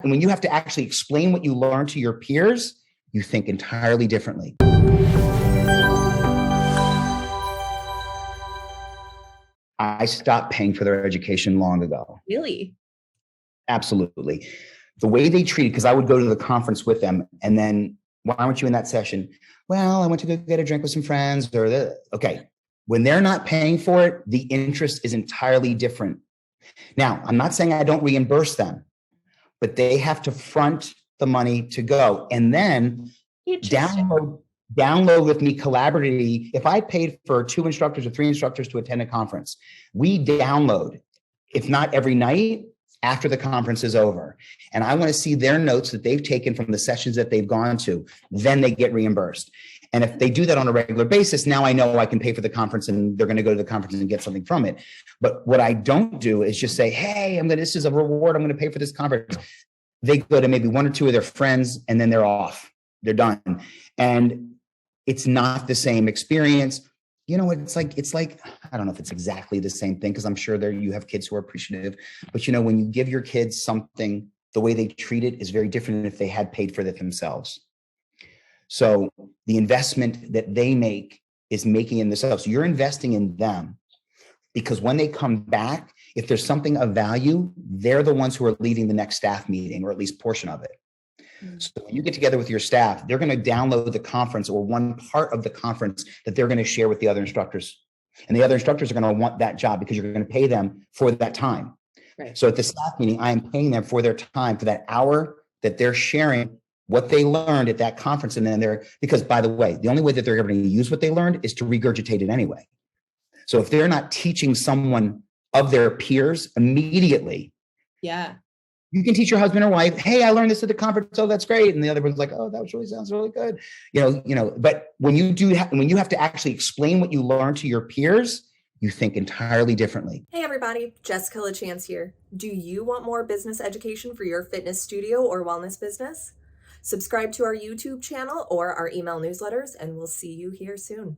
And when you have to actually explain what you learn to your peers, you think entirely differently. I stopped paying for their education long ago. Really? Absolutely. The way they treated, because I would go to the conference with them, and then, why weren't you in that session? Well, I went to go get a drink with some friends, okay. When they're not paying for it, the interest is entirely different. Now, I'm not saying I don't reimburse them, but they have to front the money to go. And then download with me collaboratively. If I paid for 2 instructors or 3 instructors to attend a conference, we download, if not every night, after the conference is over. And I want to see their notes that they've taken from the sessions that they've gone to. Then they get reimbursed. And if they do that on a regular basis, now I know I can pay for the conference and they're going to go to the conference and get something from it. But what I don't do is just say, hey, this is a reward. I'm going to pay for this conference. They go to maybe 1 or 2 of their friends and then they're off. They're done. And it's not the same experience. It's like, I don't know if it's exactly the same thing, because I'm sure you have kids who are appreciative, but when you give your kids something, the way they treat it is very different than if they had paid for it themselves. So the investment that they make is making in themselves. So you're investing in them, because when they come back, if there's something of value, they're the ones who are leading the next staff meeting, or at least portion of it. So when you get together with your staff, they're going to download the conference or one part of the conference that they're going to share with the other instructors. And the other instructors are going to want that job because you're going to pay them for that time. Right. So at the staff meeting, I am paying them for their time, for that hour that they're sharing what they learned at that conference. And then because by the way, the only way that they're ever going to use what they learned is to regurgitate it anyway. So if they're not teaching someone of their peers immediately, you can teach your husband or wife, hey, I learned this at the conference. Oh, that's great. And the other one's like, oh, that sounds really good. But when you have to actually explain what you learn to your peers, you think entirely differently. Hey everybody, Jessica LaChance here. Do you want more business education for your fitness studio or wellness business? Subscribe to our YouTube channel or our email newsletters, and we'll see you here soon.